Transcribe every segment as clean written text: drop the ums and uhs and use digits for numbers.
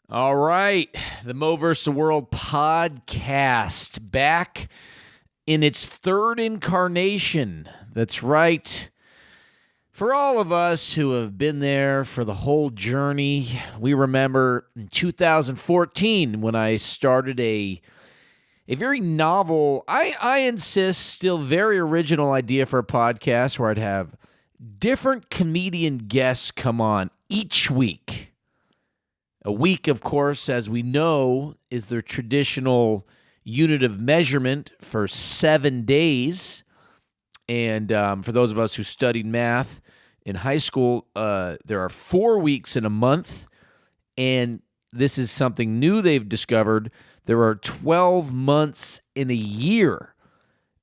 All right, the Mo vs. the World podcast back in its third incarnation. That's right. For all of us who have been there for the whole journey, we remember in 2014 when I started a very novel, I insist, still very original idea for a podcast where I'd have different comedian guests come on each week. A week, of course, as we know, is their traditional unit of measurement for 7 days. And for those of us who studied math in high school, there are 4 weeks in a month. And this is something new they've discovered. There are 12 months in a year.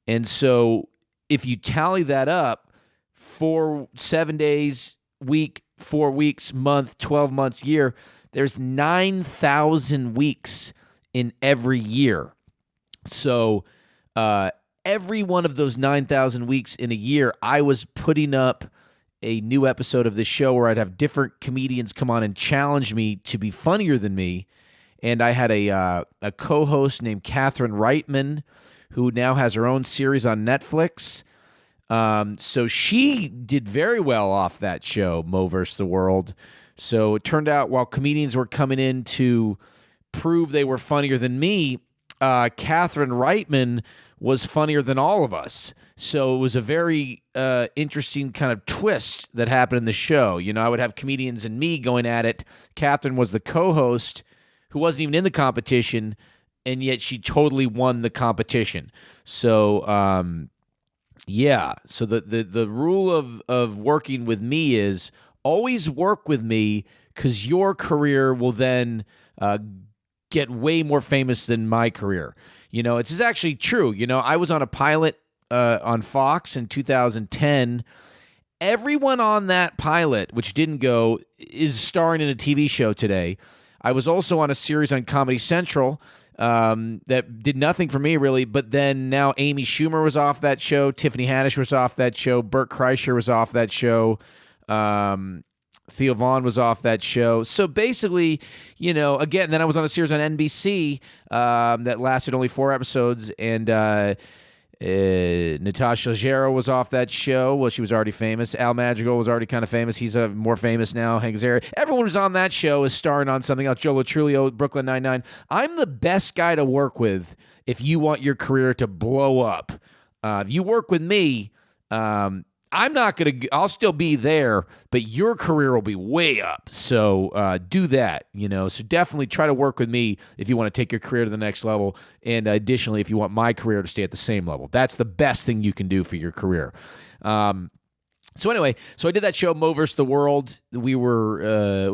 And so if you tally that up, 7 days, week, 4 weeks, month, 12 months, year, there's 9,000 weeks in every year. So every one of those 9,000 weeks in a year, I was putting up a new episode of this show where I'd have different comedians come on and challenge me to be funnier than me. And I had a co-host named Catherine Reitman, who now has her own series on Netflix. So she did very well off that show, Mo vs. the World. So it turned out while comedians were coming in to prove they were funnier than me, Catherine Reitman was funnier than all of us. So it was a very interesting kind of twist that happened in the show. You know, I would have comedians and me going at it. Catherine was the co-host who wasn't even in the competition, and yet she totally won the competition. So, yeah. So the rule of working with me is always work with me because your career will then get way more famous than my career. You know, it's actually true. You know, I was on a pilot on Fox in 2010. Everyone on that pilot, which didn't go, is starring in a TV show today. I was also on a series on Comedy Central that did nothing for me, really. But then now Amy Schumer was off that show. Tiffany Haddish was off that show. Bert Kreischer was off that show. Theo Vaughn was off that show. So basically, you know, again, then I was on a series on NBC that lasted only 4 episodes, and Natasha Leggero was off that show. Well, she was already famous. Al Madrigal was already kind of famous. He's more famous now. Hank Azaria. Everyone who's on that show is starring on something else. Joe Latrulio, Brooklyn Nine-Nine. I'm the best guy to work with if you want your career to blow up. If you work with me, I'm not going to, I'll still be there, but your career will be way up. So do that, you know. So definitely try to work with me if you want to take your career to the next level. And additionally, if you want my career to stay at the same level, that's the best thing you can do for your career. So anyway, so I did that show, Mo vs. the World. We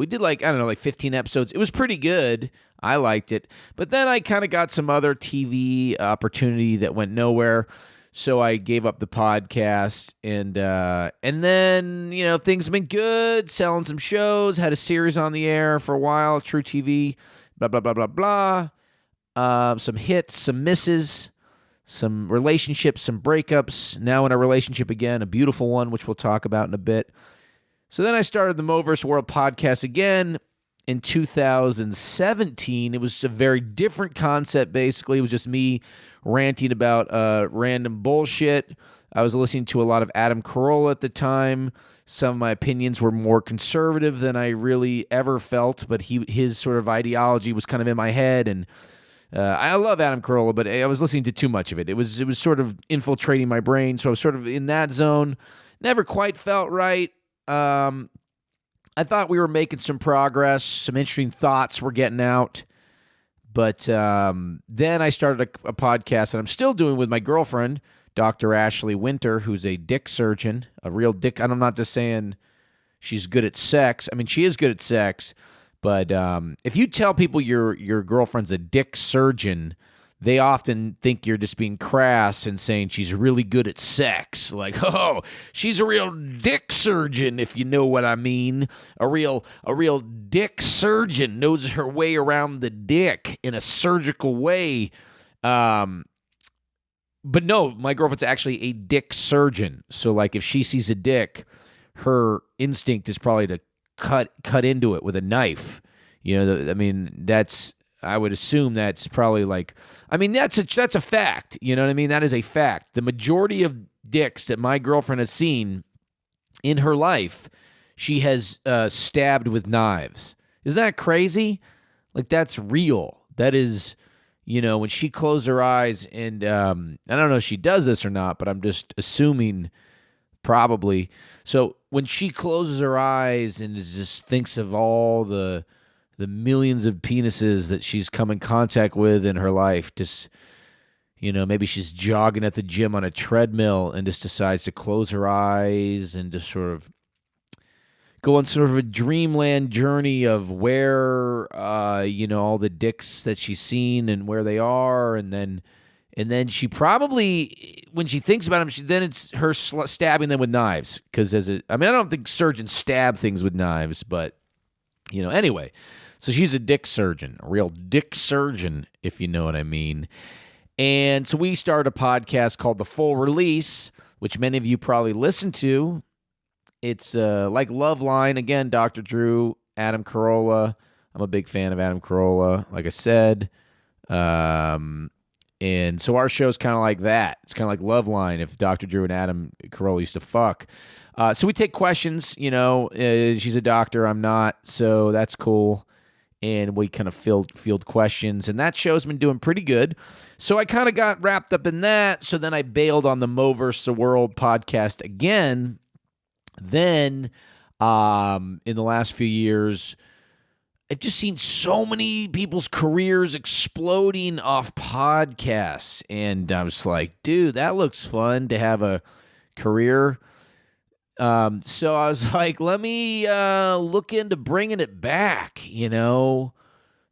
did like 15 episodes. It was pretty good. I liked it. But then I kind of got some other TV opportunity that went nowhere. So I gave up the podcast, and then, you know, things have been good, selling some shows, had a series on the air for a while, True TV, blah, blah, blah, blah, blah. Some hits, some misses, some relationships, some breakups. Now in a relationship again, a beautiful one, which we'll talk about in a bit. So then I started the Mo vs. World podcast again in 2017. It was a very different concept, basically. It was just me ranting about random bullshit. I was listening to a lot of Adam Carolla at the time. Some of my opinions were more conservative than I really ever felt, but his sort of ideology was kind of in my head. And I love Adam Carolla, but I was listening to too much of it. It was sort of infiltrating my brain, so I was sort of in that zone. Never quite felt right. I thought we were making some progress. Some interesting thoughts were getting out. But then I started a podcast that I'm still doing with my girlfriend, Dr. Ashley Winter, who's a dick surgeon, a real dick. I'm not just saying she's good at sex. I mean, she is good at sex. But if you tell people your girlfriend's a dick surgeon, they often think you're just being crass and saying she's really good at sex. Like, oh, she's a real dick surgeon, if you know what I mean. A real dick surgeon knows her way around the dick in a surgical way. But no, my girlfriend's actually a dick surgeon. So, like, if she sees a dick, her instinct is probably to cut into it with a knife. I mean, I would assume that's probably like, I mean, that's a fact. You know what I mean? That is a fact. The majority of dicks that my girlfriend has seen in her life, she has stabbed with knives. Isn't that crazy? Like, that's real. That is, when she closed her eyes, and I don't know if she does this or not, but I'm just assuming probably. So when she closes her eyes and just thinks of all the millions of penises that she's come in contact with in her life, just, maybe she's jogging at the gym on a treadmill and just decides to close her eyes and just sort of go on sort of a dreamland journey of where, all the dicks that she's seen and where they are. And then she probably, when she thinks about them, then it's her stabbing them with knives. Because I don't think surgeons stab things with knives, but, anyway. So she's a dick surgeon, a real dick surgeon, if you know what I mean. And so we started a podcast called The Full Release, which many of you probably listen to. It's like Loveline. Again, Dr. Drew, Adam Carolla. I'm a big fan of Adam Carolla, like I said. And so our show's kind of like that. It's kind of like Loveline if Dr. Drew and Adam Carolla used to fuck. So we take questions, she's a doctor, I'm not, so that's cool. And we kind of field questions, and that show's been doing pretty good. So I kind of got wrapped up in that, so then I bailed on the Mo vs. the World podcast again. Then, in the last few years, I've just seen so many people's careers exploding off podcasts, and I was like, dude, that looks fun to have a career. So I was like, let me look into bringing it back,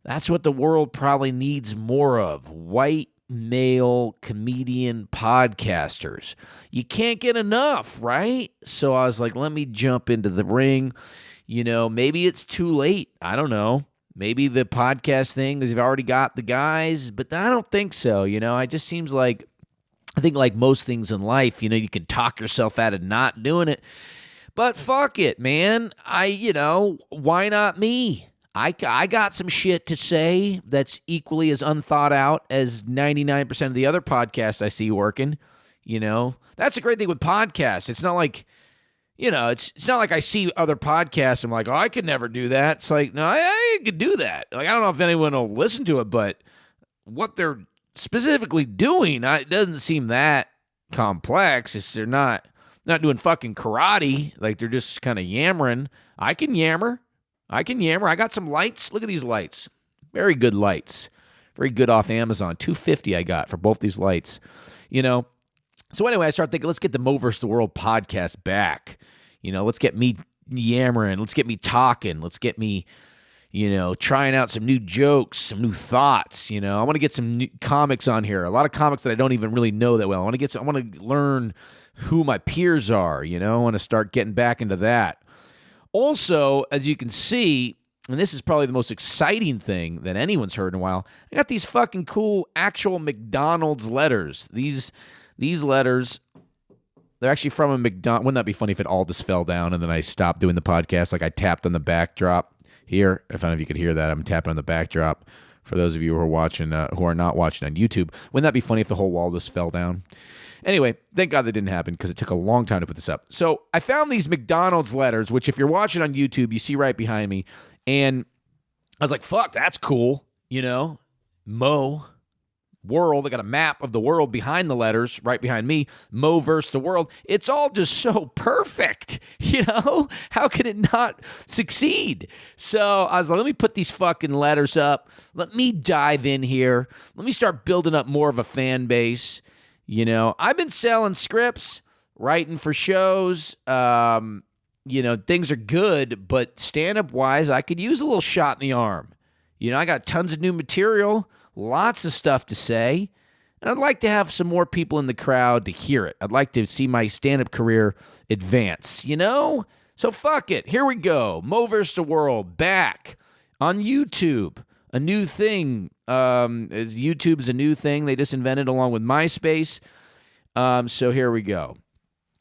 That's what the world probably needs more of, white male comedian podcasters. You can't get enough, right? So I was like, let me jump into the ring. Maybe it's too late. I don't know. Maybe the podcast thing is you've already got the guys, but I don't think so. It just seems like, I think like most things in life, you can talk yourself out of not doing it. But fuck it, man. Why not me? I got some shit to say that's equally as unthought out as 99% of the other podcasts I see working. That's a great thing with podcasts. It's not like, it's not like I see other podcasts and I'm like, oh, I could never do that. It's like, no, I could do that. Like, I don't know if anyone will listen to it, but what they're specifically doing, it doesn't seem that complex. It's they're not doing fucking karate. Like, they're just kind of yammering. I can yammer. I got some lights. Look at these lights. Very good lights. Very good off Amazon. $250 I got for both these lights. So anyway, I started thinking, let's get the Mo vs. the World podcast back. Let's get me yammering. Let's get me talking. Let's get me trying out some new jokes, some new thoughts. I want to get some new comics on here. A lot of comics that I don't even really know that well. I want to learn who my peers are. I want to start getting back into that. Also, as you can see, and this is probably the most exciting thing that anyone's heard in a while, I got these fucking cool actual McDonald's letters. These letters, they're actually from a McDonald's. Wouldn't that be funny if it all just fell down and then I stopped doing the podcast? Like I tapped on the backdrop here. If I don't know if you could hear that, I'm tapping on the backdrop. For those of you who are watching, who are not watching on YouTube, wouldn't that be funny if the whole wall just fell down? Anyway, thank God that didn't happen because it took a long time to put this up. So I found these McDonald's letters, which if you're watching on YouTube, you see right behind me. And I was like, fuck, that's cool. Mo world. I got a map of the world behind the letters, right behind me. Mo versus the world. It's all just so perfect. How can it not succeed? So I was like, let me put these fucking letters up. Let me dive in here. Let me start building up more of a fan base. I've been selling scripts, writing for shows. Things are good, but stand-up wise, I could use a little shot in the arm. I got tons of new material, lots of stuff to say, and I'd like to have some more people in the crowd to hear it. I'd like to see my stand-up career advance, So fuck it. Here we go. Mo vs. the World back on YouTube. A new thing. YouTube's a new thing they just invented along with MySpace. So here we go.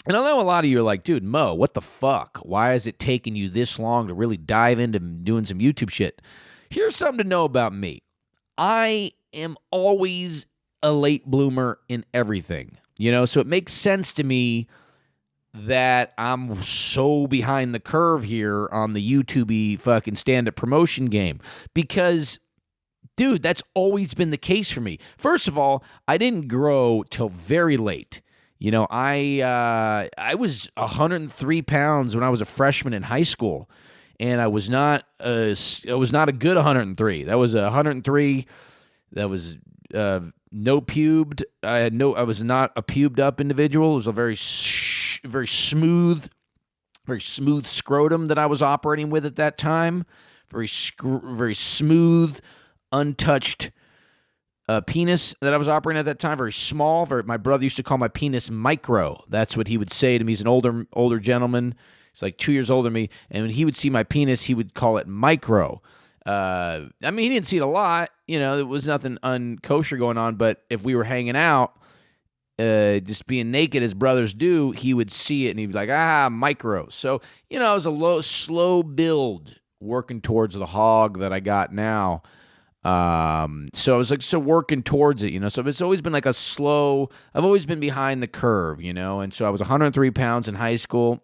And I know a lot of you are like, dude, Mo, what the fuck? Why is it taking you this long to really dive into doing some YouTube shit? here's something to know about me. I am always a late bloomer in everything, so it makes sense to me that I'm so behind the curve here on the YouTube fucking stand-up promotion game because, dude, that's always been the case for me. First of all, I didn't grow till very late. I was 103 pounds when I was a freshman in high school, and I was not a good 103. That was a 103 that was no pubed. I was not a pubed up individual. It was a very smooth scrotum that I was operating with at that time. Very smooth, untouched penis that I was operating at that time. Very small. My brother used to call my penis micro. That's what he would say to me. He's an older gentleman. He's like 2 years older than me. And when he would see my penis, he would call it micro. He didn't see it a lot. There was nothing unkosher going on. But if we were hanging out, just being naked as brothers do, he would see it and he'd be like, micro. So, it was a slow build working towards the hog that I got now. So I was working towards it, so it's always been like I've always been behind the curve, and so I was 103 pounds in high school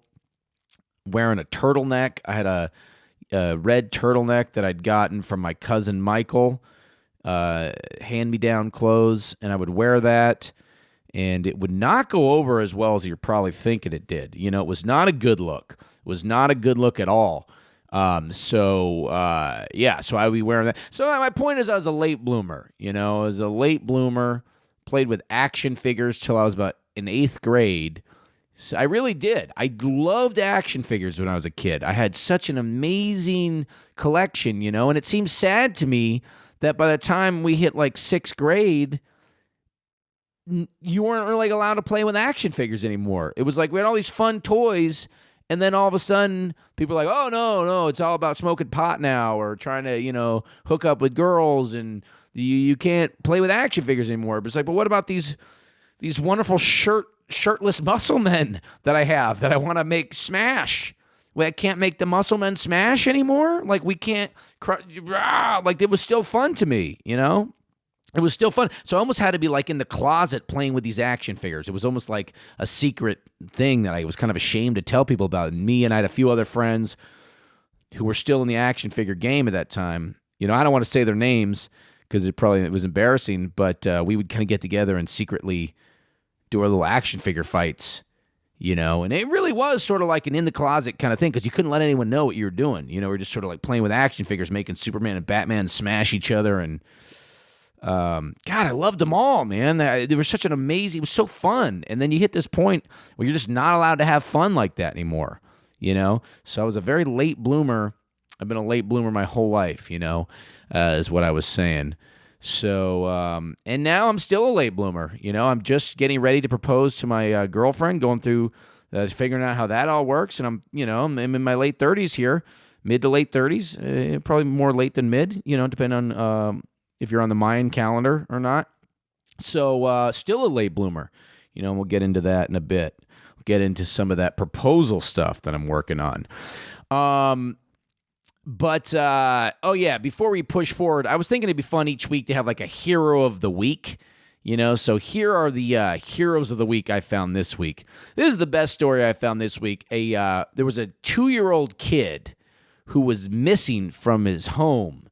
wearing a turtleneck. I had a red turtleneck that I'd gotten from my cousin Michael, hand-me-down clothes, and I would wear that, and it would not go over as well as you're probably thinking it did. It was not a good look. It was not a good look at all. So I would be wearing that. So my point is I was a late bloomer, I was a late bloomer, played with action figures till I was about in 8th grade. So I really did. I loved action figures when I was a kid. I had such an amazing collection, and it seems sad to me that by the time we hit like 6th grade, you weren't really allowed to play with action figures anymore. It was like we had all these fun toys, and then all of a sudden, people are like, oh, no, it's all about smoking pot now or trying to, hook up with girls, and you can't play with action figures anymore. But it's like, but what about these wonderful shirtless muscle men that I have that I want to make smash? Well, I can't make the muscle men smash anymore? Like, we can't, it was still fun to me, It was still fun. So I almost had to be like in the closet playing with these action figures. It was almost like a secret thing that I was kind of ashamed to tell people about. And me and I had a few other friends who were still in the action figure game at that time. I don't want to say their names because it was embarrassing, but we would kind of get together and secretly do our little action figure fights, and it really was sort of like an in the closet kind of thing because you couldn't let anyone know what you were doing. We're just sort of like playing with action figures, making Superman and Batman smash each other, and God, I loved them all, man. They were such an amazing, it was so fun. And then you hit this point where you're just not allowed to have fun like that anymore, So I was a very late bloomer. I've been a late bloomer my whole life, is what I was saying. So, and now I'm still a late bloomer. I'm just getting ready to propose to my girlfriend, going through figuring out how that all works. And I'm in my late 30s here, mid to late 30s, probably more late than mid, depending on if you're on the Mayan calendar or not. So still a late bloomer, and we'll get into that in a bit. We'll get into some of that proposal stuff that I'm working on. Before we push forward, I was thinking it'd be fun each week to have like a hero of the week, So here are the heroes of the week I found this week. This is the best story I found this week. There was a 2-year-old kid who was missing from his home.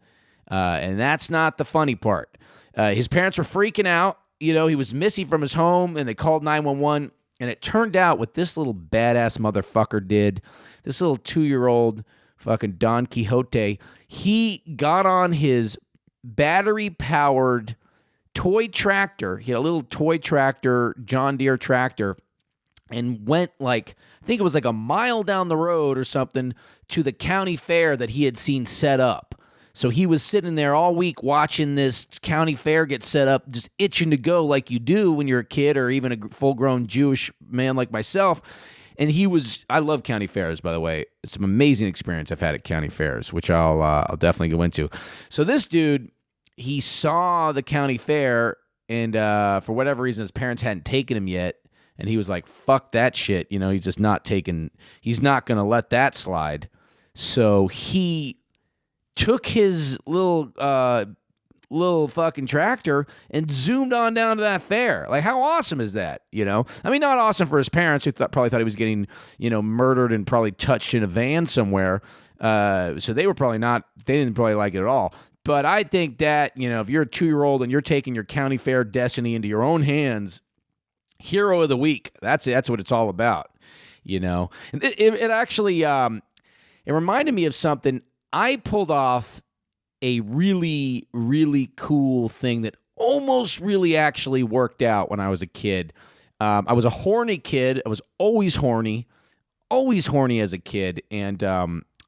And that's not the funny part. His parents were freaking out. He was missing from his home, and they called 911. And it turned out what this little badass motherfucker did, this little 2-year-old fucking Don Quixote, he got on his battery-powered toy tractor. He had a little toy tractor, John Deere tractor, and went I think it was like a mile down the road or something to the county fair that he had seen set up. So he was sitting there all week watching this county fair get set up, just itching to go like you do when you're a kid or even a full-grown Jewish man like myself. And I love county fairs, by the way. It's an amazing experience I've had at county fairs, which I'll definitely go into. So this dude, he saw the county fair, and for whatever reason, his parents hadn't taken him yet. And he was like, fuck that shit. He's not going to let that slide. So he took his little fucking tractor and zoomed on down to that fair. Like, how awesome is that? I mean, not awesome for his parents who probably thought he was getting, murdered and probably touched in a van somewhere. So they didn't probably like it at all. But I think that, if you're a 2-year-old and you're taking your county fair destiny into your own hands, hero of the week. That's what it's all about. It actually, it reminded me of something. I pulled off a really, really cool thing that almost really actually worked out when I was a kid. I was a horny kid. I was always horny as a kid. And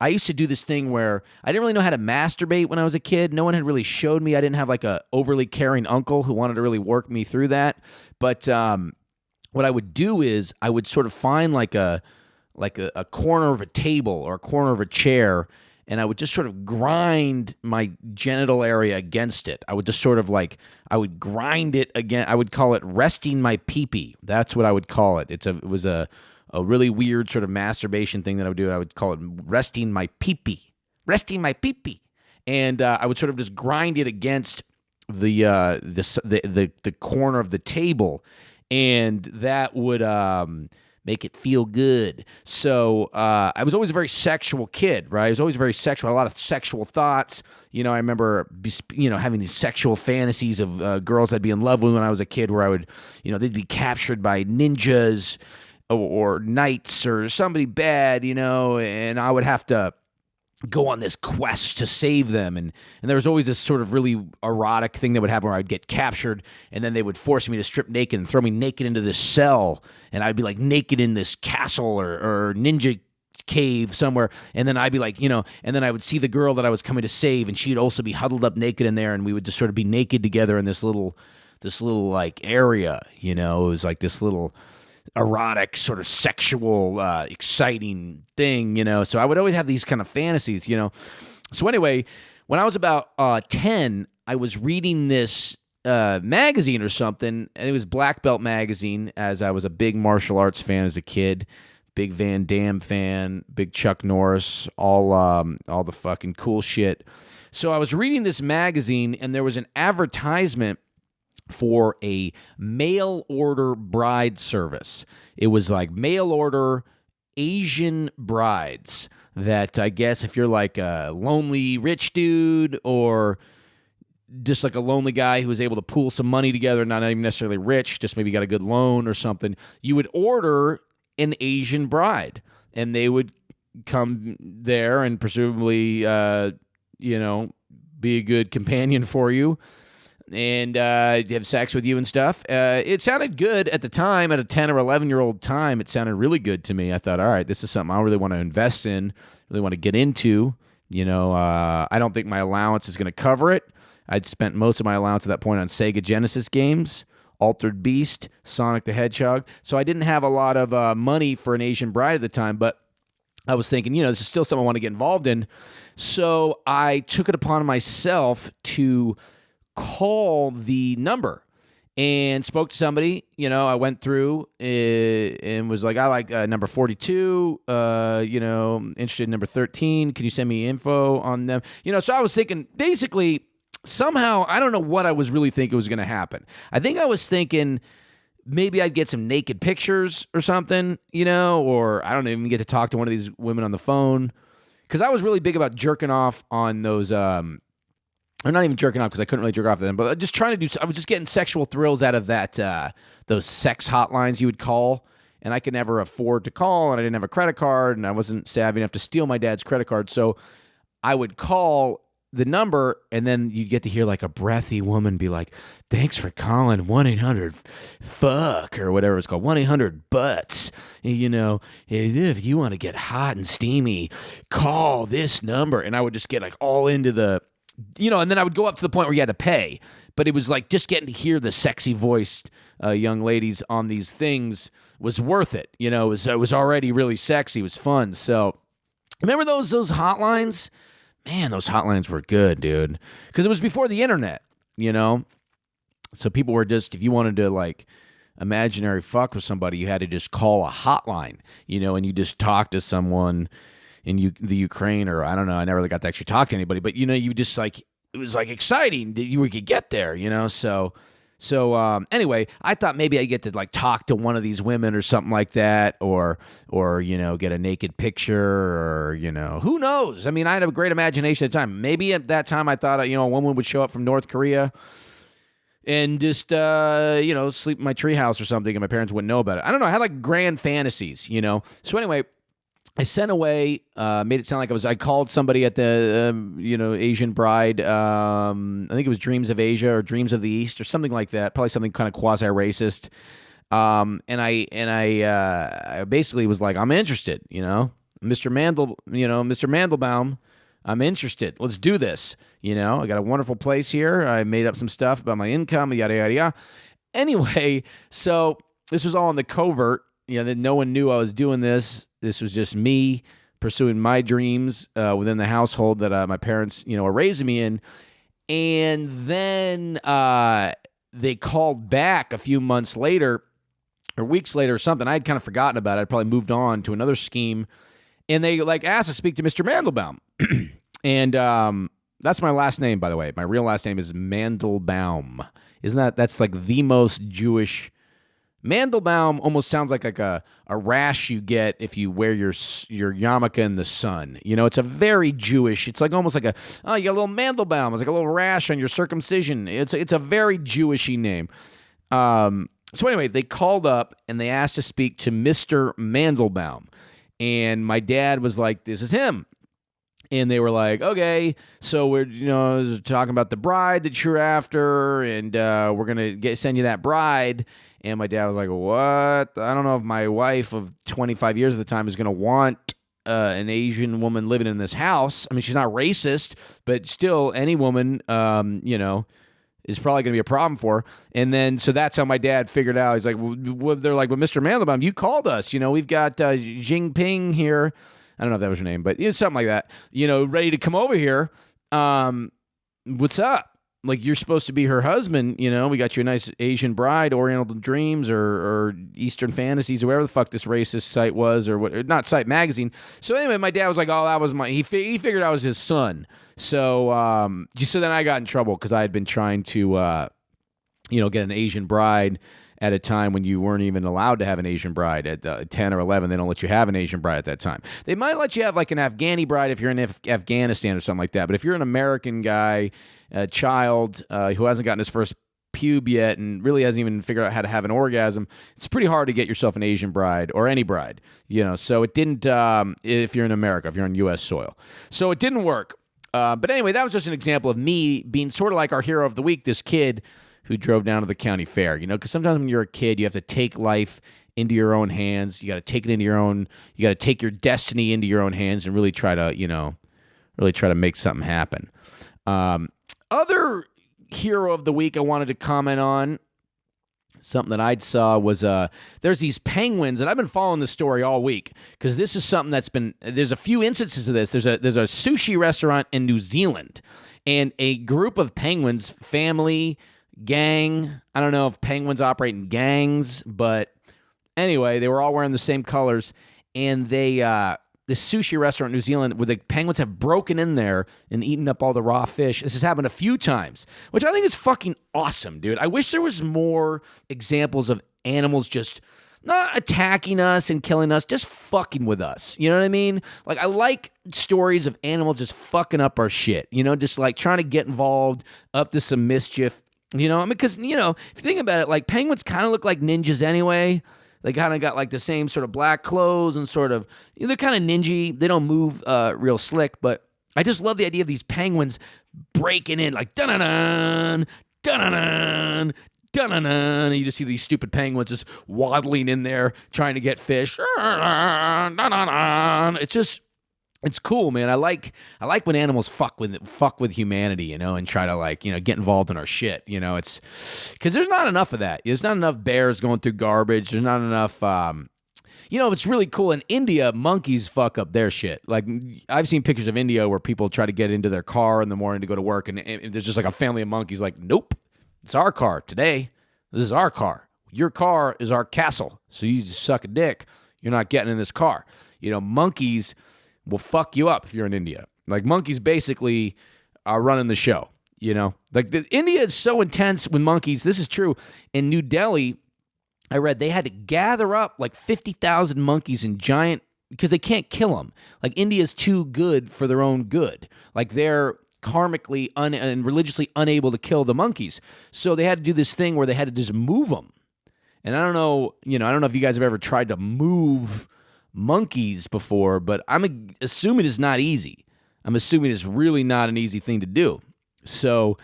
I used to do this thing where I didn't really know how to masturbate when I was a kid. No one had really showed me. I didn't have like a overly caring uncle who wanted to really work me through that. But what I would do is I would sort of find like a corner of a table or a corner of a chair, and I would just sort of grind my genital area against it. I would just sort of I would grind it again. I would call it resting my pee-pee. That's what I would call it. It was a really weird sort of masturbation thing that I would do. I would call it resting my pee-pee. Resting my pee-pee. And I would sort of just grind it against the corner of the table, and that would make it feel good. So I was always a very sexual kid, right? I was always very sexual, a lot of sexual thoughts. I remember, having these sexual fantasies of girls I'd be in love with when I was a kid, where I would, they'd be captured by ninjas or knights or somebody bad, and I would have to go on this quest to save them. And there was always this sort of really erotic thing that would happen where I'd get captured, and then they would force me to strip naked and throw me naked into this cell, and I'd be like naked in this castle or ninja cave somewhere, and then I'd be like, and then I would see the girl that I was coming to save, and she'd also be huddled up naked in there, and we would just sort of be naked together in this little like area. It was like this little erotic, sort of sexual, exciting thing, So I would always have these kind of fantasies, So anyway, when I was about 10, I was reading this magazine or something, and it was Black Belt magazine, as I was a big martial arts fan as a kid, big Van Damme fan, big Chuck Norris, all the fucking cool shit. So I was reading this magazine, and there was an advertisement for a mail order bride service. It was like mail order Asian brides that, I guess, if you're like a lonely rich dude or just like a lonely guy who was able to pool some money together, not even necessarily rich, just maybe got a good loan or something, you would order an Asian bride, and they would come there and presumably, be a good companion for you and have sex with you and stuff. It sounded good at the time. At a 10 or 11-year-old time, it sounded really good to me. I thought, all right, this is something I really want to invest in, really want to get into. I don't think my allowance is going to cover it. I'd spent most of my allowance at that point on Sega Genesis games, Altered Beast, Sonic the Hedgehog. So I didn't have a lot of money for an Asian bride at the time, but I was thinking, this is still something I want to get involved in. So I took it upon myself to call the number and spoke to somebody. I went through and was like, I like number 42, interested in number 13. Can you send me info on them? So I was thinking, basically, somehow, I don't know what I was really thinking was going to happen. I think I was thinking maybe I'd get some naked pictures or something, or I don't even get to talk to one of these women on the phone. Because I was really big about jerking off on those, or not even jerking off because I couldn't really jerk off to them, but just trying to I was just getting sexual thrills out of that, those sex hotlines you would call. And I could never afford to call, and I didn't have a credit card, and I wasn't savvy enough to steal my dad's credit card. So I would call the number, and then you'd get to hear like a breathy woman be like, thanks for calling 1-800-FUCK or whatever it's called, 1-800-BUTTS. If you want to get hot and steamy, call this number. And I would just get like all into the, and then I would go up to the point where you had to pay. But it was like just getting to hear the sexy voiced young ladies on these things was worth it. It was already really sexy. It was fun. So remember those hotlines? Man, those hotlines were good, dude. Because it was before the internet, So people were just, if you wanted to, like, imaginary fuck with somebody, you had to just call a hotline, and you just talk to someone, the Ukraine, or I don't know. I never really got to actually talk to anybody, but you just like it was like exciting that we could get there, So anyway, I thought maybe I get to like talk to one of these women or something like that, or get a naked picture, or who knows? I mean, I had a great imagination at the time. Maybe at that time I thought a woman would show up from North Korea and just sleep in my treehouse or something, and my parents wouldn't know about it. I don't know. I had like grand fantasies, So anyway, I sent away, made it sound like I called somebody at the, Asian Bride. I think it was Dreams of Asia or Dreams of the East or something like that. Probably something kind of quasi-racist. And I basically was like, I'm interested, Mr. Mandelbaum, I'm interested. Let's do this. I got a wonderful place here. I made up some stuff about my income, yada, yada, yada. Anyway, so this was all in the covert, that no one knew I was doing this. This was just me pursuing my dreams within the household that my parents, are raising me in. And then they called back a few months later or weeks later or something. I had kind of forgotten about it. I'd probably moved on to another scheme. And they asked to speak to Mr. Mandelbaum. And that's my last name, by the way. My real last name is Mandelbaum. That's like the most Jewish. Mandelbaum almost sounds like a rash you get if you wear your yarmulke in the sun. It's a very Jewish. It's like almost like you got a little Mandelbaum. It's like a little rash on your circumcision. It's a very Jewishy name. So anyway, they called up and they asked to speak to Mr. Mandelbaum, and my dad was like, "This is him." And they were like, okay, so we're talking about the bride that you're after, and we're gonna send you that bride. And my dad was like, what? I don't know if my wife of 25 years at the time is gonna want an Asian woman living in this house. I mean, she's not racist, but still, any woman, is probably going to be a problem for her. And then, so that's how my dad figured out. He's like, they're like, well, Mr. Mandelbaum, you called us. We've got Jinping here. I don't know if that was your name, but something like that, ready to come over here. What's up? Like, you're supposed to be her husband, we got you a nice Asian bride, Oriental Dreams or Eastern Fantasies or whatever the fuck this racist site was, or what, not site, magazine. So anyway, my dad was like, oh, that was he figured I was his son. So, so then I got in trouble because I had been trying to, get an Asian bride at a time when you weren't even allowed to have an Asian bride. At 10 or 11, they don't let you have an Asian bride at that time. They might let you have like an Afghani bride if you're in Afghanistan or something like that. But if you're an American guy, a child who hasn't gotten his first pube yet and really hasn't even figured out how to have an orgasm, it's pretty hard to get yourself an Asian bride or any bride. So it didn't, if you're in America, if you're on U.S. soil. So it didn't work. But anyway, that was just an example of me being sort of like our hero of the week, this kid who drove down to the county fair, because sometimes when you're a kid, you have to take life into your own hands. You got to take it into you got to take your destiny into your own hands and really try to make something happen. Other hero of the week I wanted to comment on, something that I saw was there's these penguins, and I've been following this story all week because this is something there's a few instances of this. There's a sushi restaurant in New Zealand, and a group of penguins, family, gang. I don't know if penguins operate in gangs, but anyway, they were all wearing the same colors, and the sushi restaurant in New Zealand where the penguins have broken in there and eaten up all the raw fish. This has happened a few times, which I think is fucking awesome, dude. I wish there was more examples of animals just not attacking us and killing us, just fucking with us. You know what I mean? Like, I like stories of animals just fucking up our shit, just like trying to get involved, up to some mischief. Because, if you think about it, like penguins kind of look like ninjas anyway. They kind of got like the same sort of black clothes and sort of, they're kind of ninja. They don't move real slick, but I just love the idea of these penguins breaking in like dun-dun-dun, dun-dun-dun, dun-dun-dun. And you just see these stupid penguins just waddling in there trying to get fish. Dun-dun-dun. It's cool, man. I like when animals fuck with humanity, and try to get involved in our shit. It's because there's not enough of that. There's not enough bears going through garbage. There's not enough. It's really cool in India. Monkeys fuck up their shit. Like, I've seen pictures of India where people try to get into their car in the morning to go to work, and there's just like a family of monkeys. Like, nope, it's our car today. This is our car. Your car is our castle. So you just suck a dick. You're not getting in this car. Monkeys will fuck you up if you're in India. Like monkeys basically are running the show, you know? Like India is so intense with monkeys. This is true. In New Delhi, I read they had to gather up like 50,000 monkeys in giant, because they can't kill them. Like India's too good for their own good. Like they're karmically and religiously unable to kill the monkeys. So they had to do this thing where they had to just move them. And I don't know if you guys have ever tried to move monkeys before, but I'm assuming it's not easy. I'm assuming it's really not an easy thing to do. So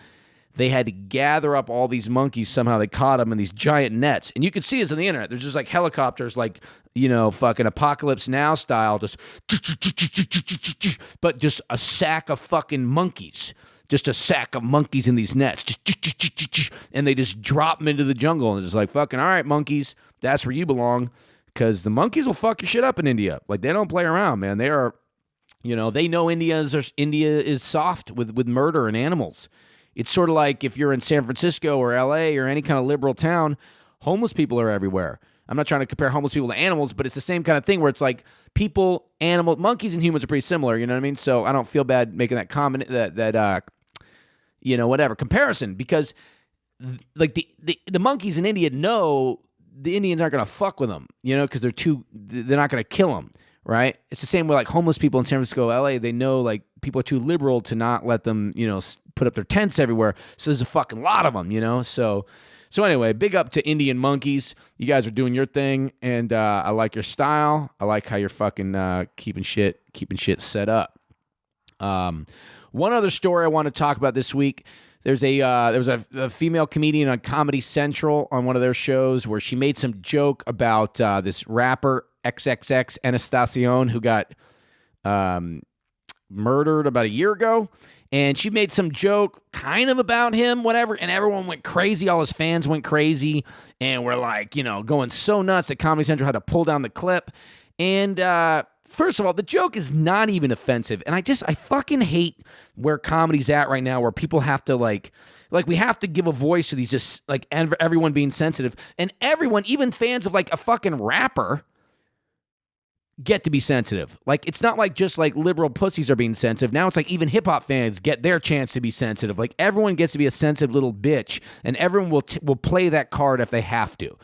they had to gather up all these monkeys somehow. They caught them in these giant nets. And you can see this on the internet. There's just like helicopters, like, fucking Apocalypse Now style, but just a sack of fucking monkeys. Just a sack of monkeys in these nets. And they just drop them into the jungle. And it's like, fucking, all right, monkeys, that's where you belong. Because the monkeys will fuck your shit up in India. Like, they don't play around, man. They are, they know India is soft with murder and animals. It's sort of like if you're in San Francisco or LA or any kind of liberal town, homeless people are everywhere. I'm not trying to compare homeless people to animals, but it's the same kind of thing where it's like people, animals, monkeys and humans are pretty similar, you know what I mean? So I don't feel bad making that comment, whatever comparison, because like the monkeys in India know the Indians aren't going to fuck with them, because they're not going to kill them, right? It's the same way like homeless people in San Francisco, LA, they know like people are too liberal to not let them, put up their tents everywhere. So there's a fucking lot of them, So anyway, big up to Indian monkeys. You guys are doing your thing, and I like your style. I like how you're fucking keeping shit set up. One other story I want to talk about this week. There was a female comedian on Comedy Central on one of their shows where she made some joke about this rapper XXX Tentacion who got murdered about a year ago. And she made some joke kind of about him, whatever, and everyone went crazy. All his fans went crazy and were like, going so nuts that Comedy Central had to pull down the clip. And first of all, the joke is not even offensive. And I fucking hate where comedy's at right now, where people have to like we have to give a voice to these just like everyone being sensitive. And everyone, even fans of like a fucking rapper, get to be sensitive. Like, it's not like just like liberal pussies are being sensitive. Now it's like even hip-hop fans get their chance to be sensitive. Like, everyone gets to be a sensitive little bitch, and everyone will play that card if they have to,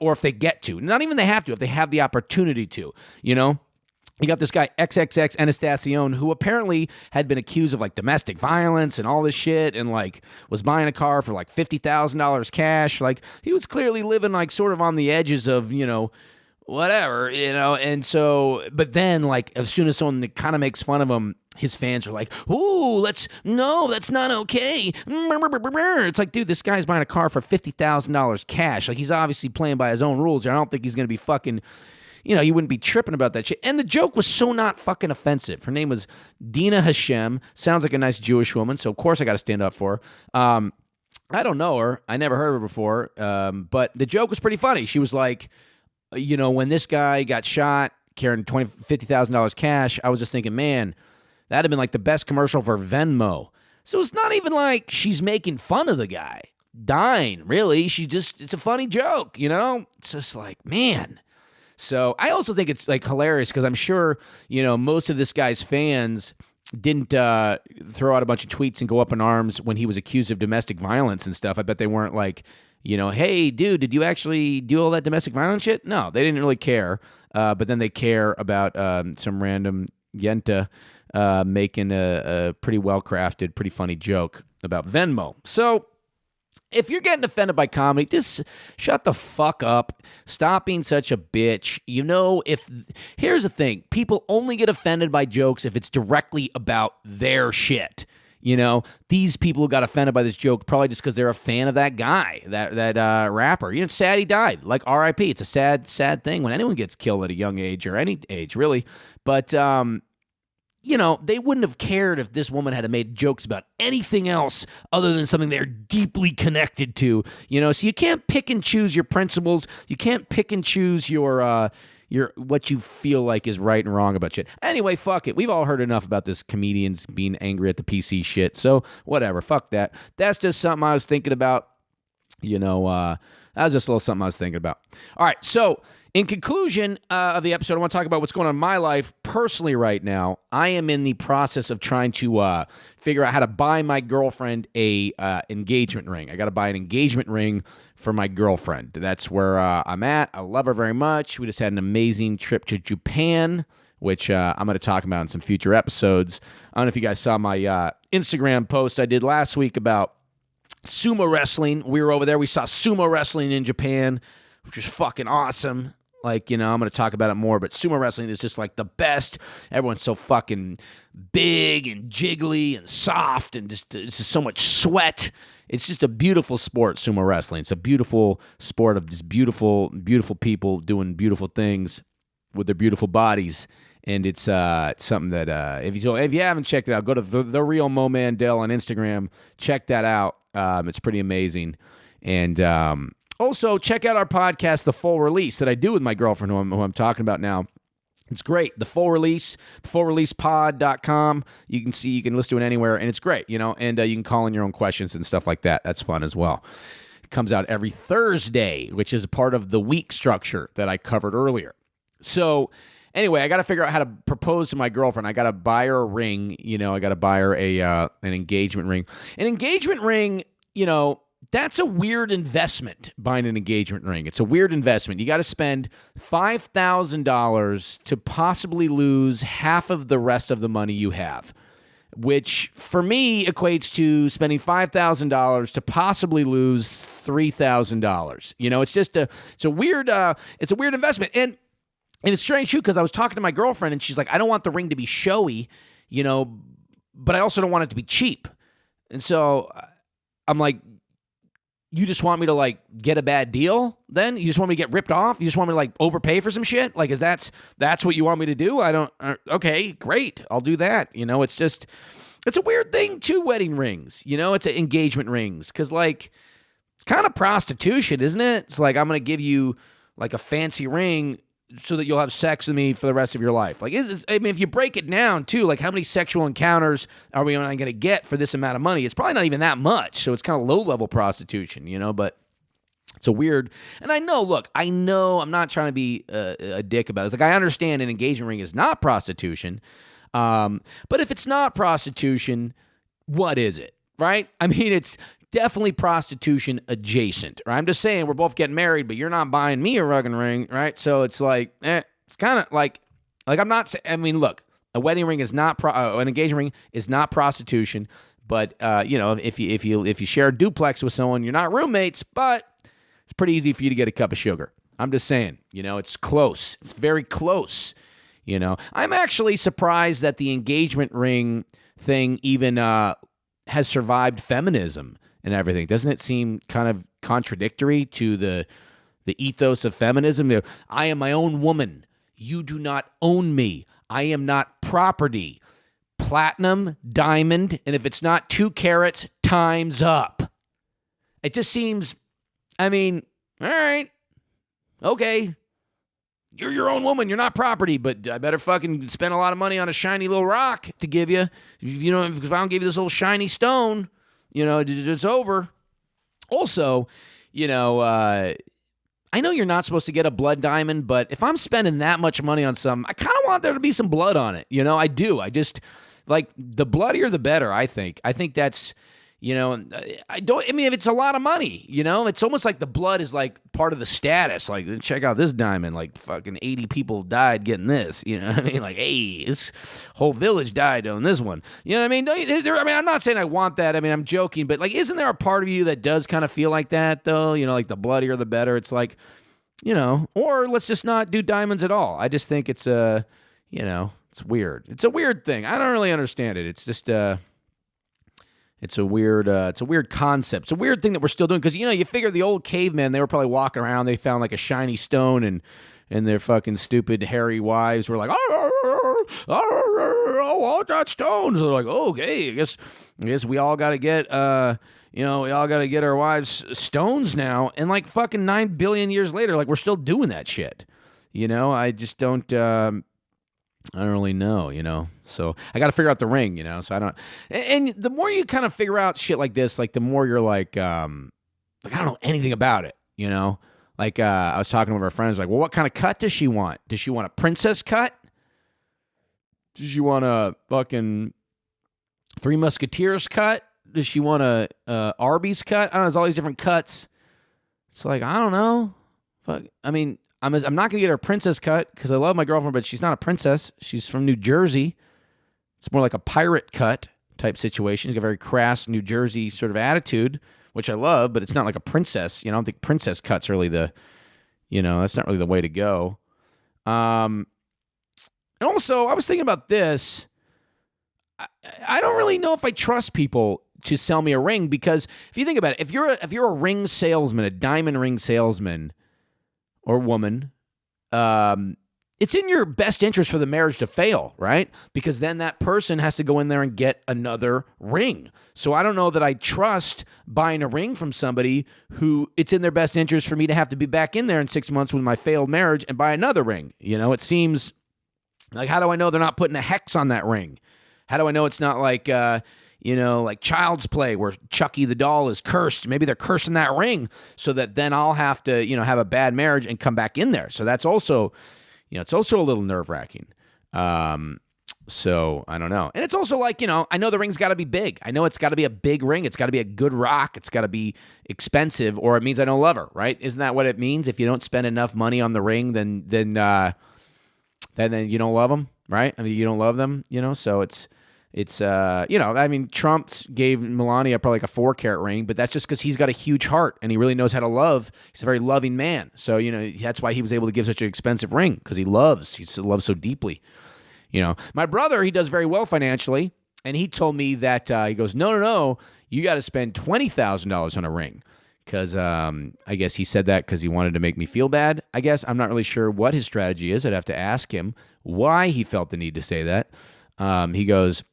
or if they get to. Not even they have to, if they have the opportunity to, You got this guy, XXX Tentacion, who apparently had been accused of like domestic violence and all this shit, and like was buying a car for like $50,000 cash. Like, he was clearly living like sort of on the edges of, whatever, and so, but then, like, as soon as someone kind of makes fun of him, his fans are like, ooh, that's not okay. It's like, dude, this guy's buying a car for $50,000 cash. Like, he's obviously playing by his own rules. I don't think he's going to be fucking, you wouldn't be tripping about that shit. And the joke was so not fucking offensive. Her name was Dina Hashem. Sounds like a nice Jewish woman, so of course I got to stand up for her. I don't know her. I never heard of her before, but the joke was pretty funny. She was like, when this guy got shot carrying $50,000 cash, I was just thinking, man, that'd have been like the best commercial for Venmo. So it's not even like she's making fun of the guy dying, really. It's a funny joke, It's just like, man. So I also think it's like hilarious because I'm sure, most of this guy's fans didn't throw out a bunch of tweets and go up in arms when he was accused of domestic violence and stuff. I bet they weren't like, hey, dude, did you actually do all that domestic violence shit? No, they didn't really care. But then they care about some random yenta making a pretty well-crafted, pretty funny joke about Venmo. So if you're getting offended by comedy, just shut the fuck up. Stop being such a bitch. Here's the thing. People only get offended by jokes if it's directly about their shit. These people who got offended by this joke probably just because they're a fan of that guy, that rapper. It's sad he died. Like, R.I.P. It's a sad, sad thing when anyone gets killed at a young age or any age, really. But, they wouldn't have cared if this woman had made jokes about anything else other than something they're deeply connected to. So you can't pick and choose your principles. You can't pick and choose your what you feel like is right and wrong about shit. Anyway, fuck it. We've all heard enough about this comedians being angry at the PC shit. So whatever. Fuck that. That's just something I was thinking about. That was just a little something I was thinking about. All right. So In conclusion of the episode, I want to talk about what's going on in my life personally right now. I am in the process of trying to figure out how to buy my girlfriend a engagement ring. I got to buy an engagement ring for my girlfriend. That's where I'm at. I love her very much. We just had an amazing trip to Japan, which I'm going to talk about in some future episodes. I don't know if you guys saw my Instagram post I did last week about sumo wrestling. We were over there. We saw sumo wrestling in Japan, which was fucking awesome. Like, I'm going to talk about it more, but sumo wrestling is just like the best. Everyone's so fucking big and jiggly and soft and it's just so much sweat. It's just a beautiful sport, sumo wrestling. It's a beautiful sport of just beautiful, beautiful people doing beautiful things with their beautiful bodies. And it's something that if you haven't checked it out, go to the Real Mo Mandel on Instagram. Check that out. It's pretty amazing. And also, check out our podcast, The Full Release, that I do with my girlfriend, who I'm talking about now. It's great. The Full Release, thefullreleasepod.com. You can listen to it anywhere, and it's great, and you can call in your own questions and stuff like that. That's fun as well. It comes out every Thursday, which is a part of the week structure that I covered earlier. So, anyway, I got to figure out how to propose to my girlfriend. I got to buy her a ring. I got to buy her an engagement ring. An engagement ring, that's a weird investment, buying an engagement ring. It's a weird investment. You got to spend $5,000 to possibly lose half of the rest of the money you have, which for me equates to spending $5,000 to possibly lose $3,000. It's a weird investment. And it's strange too, because I was talking to my girlfriend and she's like, I don't want the ring to be showy, but I also don't want it to be cheap. And so I'm like, you just want me to get a bad deal then? You just want me to get ripped off? You just want me to overpay for some shit? That's what you want me to do? Okay, great. I'll do that. It's a weird thing too, wedding rings. It's engagement rings. Because it's kind of prostitution, isn't it? It's like, I'm going to give you a fancy ring so that you'll have sex with me for the rest of your life. If you break it down too, how many sexual encounters are we going to get for this amount of money? It's probably not even that much. So it's kind of low-level prostitution, but it's a weird. And I know, I'm not trying to be a dick about it. I understand an engagement ring is not prostitution. But if it's not prostitution, what is it? Right? It's definitely prostitution adjacent. Right? I'm just saying we're both getting married, but you're not buying me a rugged ring, right? So it's it's kind of I'm not saying. Look, a wedding ring is not an engagement ring is not prostitution, but if you share a duplex with someone, you're not roommates, but it's pretty easy for you to get a cup of sugar. I'm just saying, it's close. It's very close. I'm actually surprised that the engagement ring thing even has survived feminism and everything. Doesn't it seem kind of contradictory to the ethos of feminism? I am my own woman. You do not own me. I am not property. Platinum, diamond, and if it's not 2 carats, time's up. It just seems, all right, okay. You're your own woman. You're not property, but I better fucking spend a lot of money on a shiny little rock to give you. Because if I don't give you this little shiny stone, it's over. Also, I know you're not supposed to get a blood diamond, but if I'm spending that much money on something, I kind of want there to be some blood on it. I do. I just, the bloodier the better, I think. I think that's, if it's a lot of money, it's almost like the blood is part of the status. Check out this diamond. Fucking 80 people died getting this. Hey, this whole village died on this one. You know what I mean? I'm not saying I want that. I'm joking, but isn't there a part of you that does kind of feel like that though? The bloodier the better. It's or let's just not do diamonds at all. I just think it's it's weird. It's a weird thing. I don't really understand it. It's just It's a weird concept. It's a weird thing that we're still doing because you figure the old cavemen, they were probably walking around, they found a shiny stone, and their fucking stupid hairy wives were like, oh, I want that stone. So they're like, oh, okay, I guess we all got to get we all got to get our wives stones now. And fucking 9 billion years later, we're still doing that shit. I just don't. I don't really know, so I got to figure out the ring, so I don't, and the more you kind of figure out shit like this, the more you're I don't know anything about it, Like, I was talking with our friends, like, well, what kind of cut does she want? Does she want a princess cut? Does she want a fucking Three Musketeers cut? Does she want a Arby's cut? I don't know. There's all these different cuts. It's like, I don't know. Fuck. I mean, I'm not going to get her a princess cut because I love my girlfriend, but she's not a princess. She's from New Jersey. It's more like a pirate cut type situation. She's got a very crass New Jersey sort of attitude, which I love, but it's not like a princess. I don't think princess cut's really that's not really the way to go. And also, I was thinking about this. I don't really know if I trust people to sell me a ring because if you think about it, if you're a ring salesman, a diamond ring salesman or woman, it's in your best interest for the marriage to fail, right? Because then that person has to go in there and get another ring. So I don't know that I trust buying a ring from somebody who it's in their best interest for me to have to be back in there in 6 months with my failed marriage and buy another ring. It seems like, how do I know they're not putting a hex on that ring? How do I know it's not like, like Child's Play where Chucky the doll is cursed? Maybe they're cursing that ring so that then I'll have to, have a bad marriage and come back in there. So that's also, it's also a little nerve-wracking. So I don't know. And it's also like, I know the ring's got to be big. I know it's got to be a big ring. It's got to be a good rock. It's got to be expensive or it means I don't love her, right? Isn't that what it means? If you don't spend enough money on the ring, then you don't love them, right? I mean, you don't love them, so it's Trump gave Melania probably like a 4-carat ring, but that's just because he's got a huge heart and he really knows how to love. He's a very loving man. So, that's why he was able to give such an expensive ring because he loves so deeply. My brother, he does very well financially. And he told me that he goes, no, you got to spend $20,000 on a ring. Because I guess he said that because he wanted to make me feel bad. I guess I'm not really sure what his strategy is. I'd have to ask him why he felt the need to say that. He goes,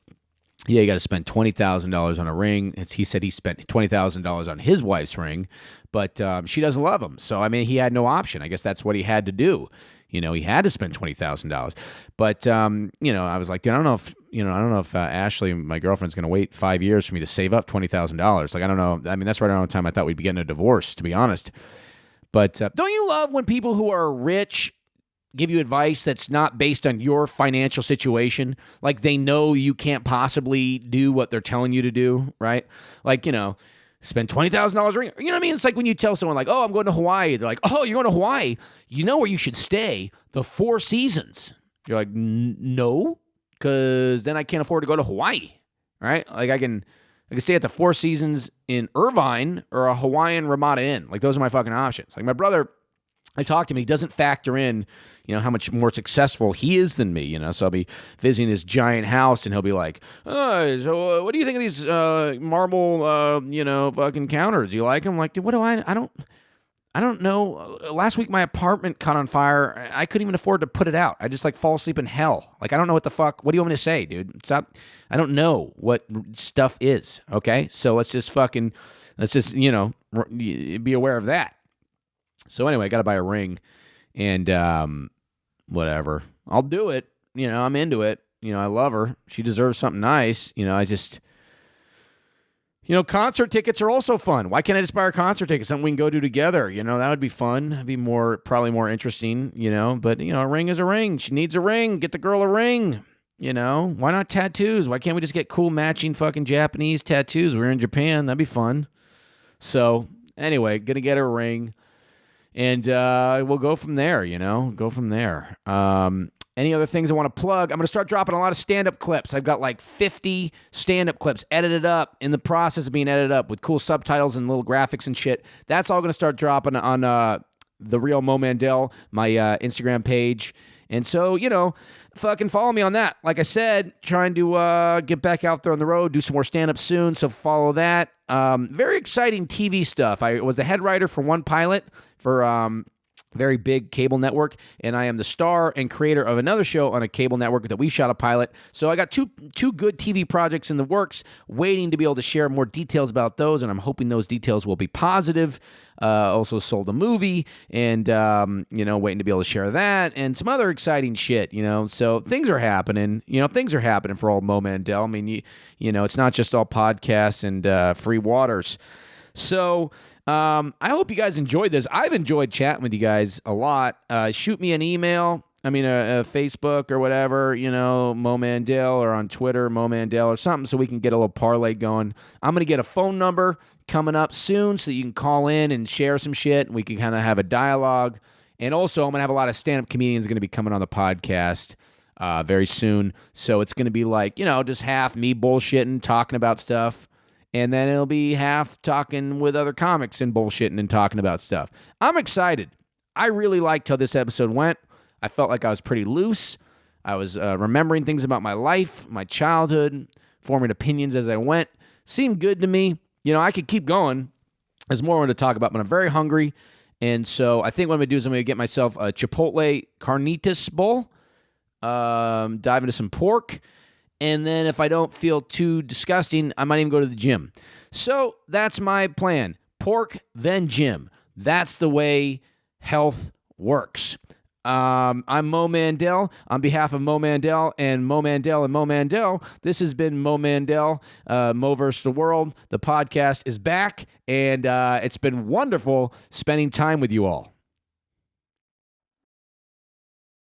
yeah, you got to spend $20,000 on a ring. He said he spent $20,000 on his wife's ring, but she doesn't love him. So, he had no option. I guess that's what he had to do. He had to spend $20,000. But, I was like, dude, I don't know if Ashley, my girlfriend's going to wait 5 years for me to save up $20,000. Like, I don't know. That's right around the time I thought we'd be getting a divorce, to be honest. But don't you love when people who are rich give you advice that's not based on your financial situation? Like they know you can't possibly do what they're telling you to do, right? Like, spend $20,000 ring. You know what I mean? It's like when you tell someone like, oh, I'm going to Hawaii. They're like, oh, you're going to Hawaii. You know where you should stay? The Four Seasons. You're like, no, because then I can't afford to go to Hawaii, right? Like I can stay at the Four Seasons in Irvine or a Hawaiian Ramada Inn. Like those are my fucking options. Like my brother, I talk to him, he doesn't factor in, how much more successful he is than me, so I'll be visiting his giant house and he'll be like, oh, so what do you think of these marble, fucking counters? Do you like them? Like, dude, what do I don't know. Last week my apartment caught on fire. I couldn't even afford to put it out. I just fall asleep in hell. Like, I don't know what the fuck. What do you want me to say, dude? Stop. I don't know what stuff is, okay? So let's just be aware of that. So anyway, I got to buy a ring and whatever. I'll do it. I'm into it. I love her. She deserves something nice. Concert tickets are also fun. Why can't I just buy her concert tickets? Something we can go do together. That would be fun. It'd be probably more interesting, but a ring is a ring. She needs a ring. Get the girl a ring. Why not tattoos? Why can't we just get cool matching fucking Japanese tattoos? We're in Japan. That'd be fun. So anyway, gonna get her a ring. And we'll go from there, go from there. Any other things I want to plug? I'm going to start dropping a lot of stand-up clips. I've got like 50 stand-up clips edited up, in the process of being edited up with cool subtitles and little graphics and shit. That's all going to start dropping on The Real Mo Mandel, my Instagram page. And so, fucking follow me on that. Like I said, trying to get back out there on the road, do some more stand-up soon, so follow that. Very exciting TV stuff. I was the head writer for one pilot for very big cable network, and I am the star and creator of another show on a cable network that we shot a pilot. So I got two good TV projects in the works, waiting to be able to share more details about those, and I'm hoping those details will be positive. Also sold a movie, and waiting to be able to share that, and some other exciting shit. So things are happening. Things are happening for old Mo Mandel. I mean, it's not just all podcasts and free waters. So. I hope you guys enjoyed this. I've enjoyed chatting with you guys a lot. Shoot me an email. I mean, a Facebook or whatever, Mo Mandel, or on Twitter, Mo Mandel or something, so we can get a little parlay going. I'm going to get a phone number coming up soon so you can call in and share some shit, and we can kind of have a dialogue. And also, I'm going to have a lot of stand-up comedians going to be coming on the podcast very soon. So it's going to be like, just half me bullshitting, talking about stuff, and then it'll be half talking with other comics and bullshitting and talking about stuff. I'm excited. I really liked how this episode went. I felt like I was pretty loose. I was remembering things about my life, my childhood, forming opinions as I went. Seemed good to me. I could keep going. There's more to talk about, but I'm very hungry. And so I think what I'm going to do is I'm going to get myself a Chipotle Carnitas bowl, dive into some pork, and then if I don't feel too disgusting, I might even go to the gym. So that's my plan. Pork, then gym. That's the way health works. I'm Mo Mandel. On behalf of Mo Mandel and Mo Mandel and Mo Mandel, this has been Mo Mandel, Mo vs. the World. The podcast is back, and it's been wonderful spending time with you all.